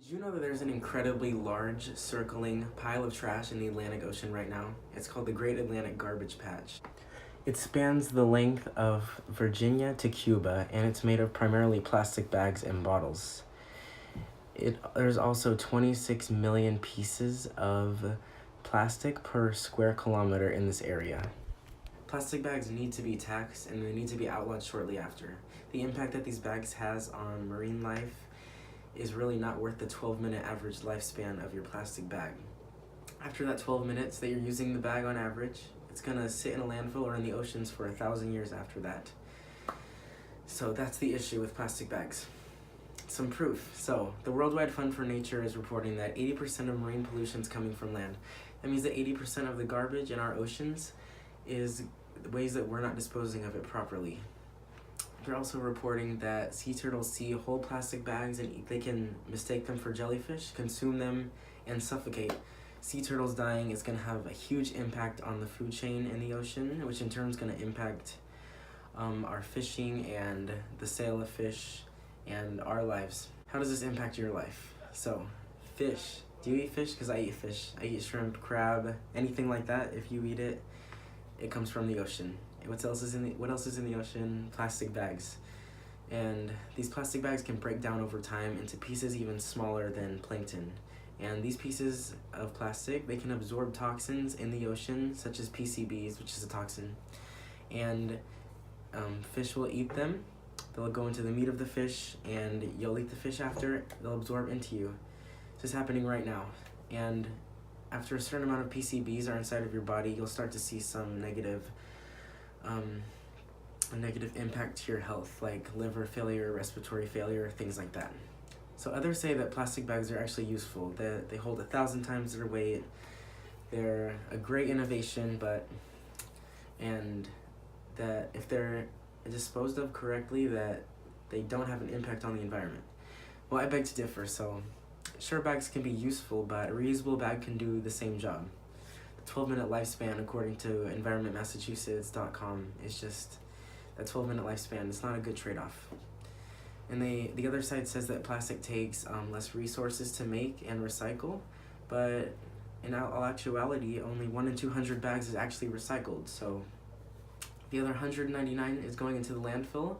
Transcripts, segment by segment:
Did you know that there's an incredibly large circling pile of trash in the Atlantic Ocean right now? It's called the Great Atlantic Garbage Patch. It spans the length of Virginia to Cuba, and it's made of primarily plastic bags and bottles. There's also 26 million pieces of plastic per square kilometer in this area. Plastic bags need to be taxed, and they need to be outlawed shortly after. The impact that these bags has on marine life is really not worth the 12-minute average lifespan of your plastic bag. After that 12 minutes that you're using the bag on average, it's gonna sit in a landfill or in the oceans for 1,000 years after that. So that's the issue with plastic bags. Some proof. So the Worldwide Fund for Nature is reporting that 80% of marine pollution is coming from land. That means that 80% of the garbage in our oceans is ways that we're not disposing of it properly. They're also reporting that sea turtles see whole plastic bags and they can mistake them for jellyfish, consume them, and suffocate. Sea turtles dying is going to have a huge impact on the food chain in the ocean, which in turn is going to impact our fishing and the sale of fish and our lives. How does this impact your life? So, fish. Do you eat fish? Because I eat fish. I eat shrimp, crab, anything like that. If you eat it, it comes from the ocean. What else is in the ocean? Plastic bags. And these plastic bags can break down over time into pieces even smaller than plankton. And these pieces of plastic, they can absorb toxins in the ocean, such as PCBs, which is a toxin. And fish will eat them. They'll go into the meat of the fish, and you'll eat the fish after. They'll absorb into you. This is happening right now. And after a certain amount of PCBs are inside of your body, you'll start to see some negative impact to your health, like liver failure, respiratory failure, things like that. So others say that plastic bags are actually useful, that they hold 1,000 times their weight. They're a great innovation, and that if they're disposed of correctly, that they don't have an impact on the environment. Well, I beg to differ. So sure, bags can be useful, but a reusable bag can do the same job. The 12-minute lifespan, according to environmentmassachusetts.com, is just that 12-minute lifespan. It's not a good trade-off. And the other side says that plastic takes less resources to make and recycle, but in all actuality, only 1 in 200 bags is actually recycled. So the other 199 is going into the landfill,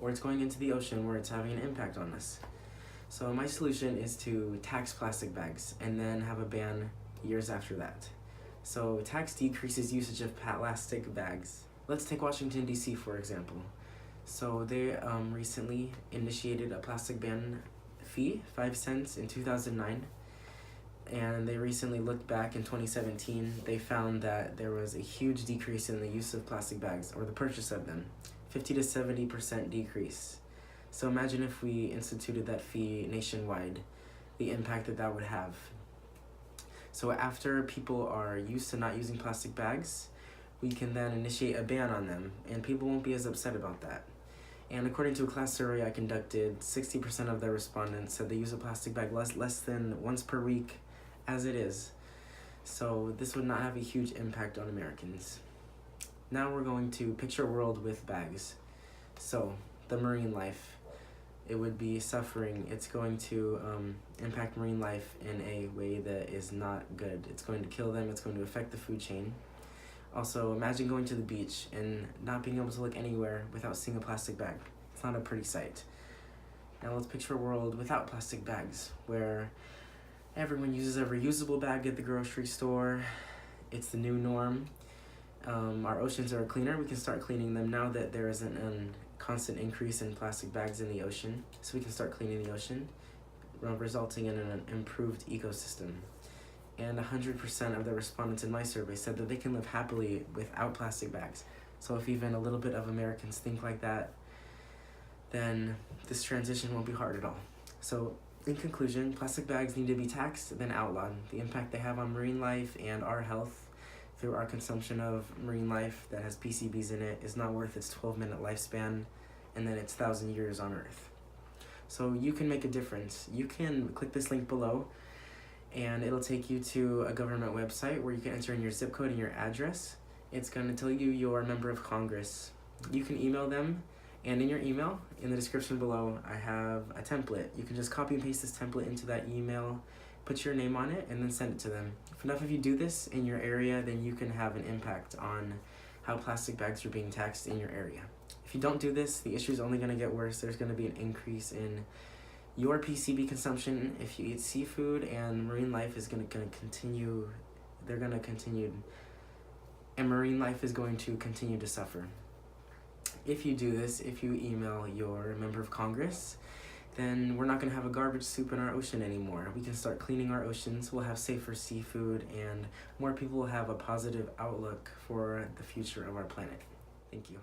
or it's going into the ocean where it's having an impact on us. So my solution is to tax plastic bags and then have a ban years after that. So tax decreases usage of plastic bags. Let's take Washington, D.C. for example. So they recently initiated a plastic ban fee, 5 cents in 2009. And they recently looked back in 2017. They found that there was a huge decrease in the use of plastic bags, or the purchase of them, 50 to 70% decrease. So imagine if we instituted that fee nationwide, the impact that would have. So after people are used to not using plastic bags, we can then initiate a ban on them, and people won't be as upset about that. And according to a class survey I conducted, 60% of the respondents said they use a plastic bag less than once per week as it is. So this would not have a huge impact on Americans. Now we're going to picture a world with bags. So the marine life, it would be suffering. It's going to impact marine life in a way that is not good. It's going to kill them. It's going to affect the food chain. Also, imagine going to the beach and not being able to look anywhere without seeing a plastic bag. It's not a pretty sight. Now let's picture a world without plastic bags, where everyone uses a reusable bag at the grocery store. It's the new norm. Our oceans are cleaner. We can start cleaning them now that there isn't a constant increase in plastic bags in the ocean. So we can start cleaning the ocean, resulting in an improved ecosystem. And 100% of the respondents in my survey said that they can live happily without plastic bags. So if even a little bit of Americans think like that, then this transition won't be hard at all. So in conclusion, plastic bags need to be taxed, then outlawed. The impact they have on marine life and our health through our consumption of marine life that has PCBs in it is not worth its 12-minute lifespan and then its 1,000 years on Earth. So you can make a difference. You can click this link below, and it'll take you to a government website where you can enter in your zip code and your address. It's going to tell you you're a member of Congress. You can email them And in your email, in the description below, I have a template. You can just copy and paste this template into that email, put your name on it, and then send it to them. If enough of you do this in your area, then you can have an impact on how plastic bags are being taxed in your area. If you don't do this, the issue is only going to get worse. There's going to be an increase in your PCB consumption if you eat seafood, and marine life is going to continue. They're going to continue, and marine life is going to continue to suffer. If you do this, if you email your member of Congress, then we're not going to have a garbage soup in our ocean anymore. We can start cleaning our oceans, we'll have safer seafood, and more people will have a positive outlook for the future of our planet. Thank you.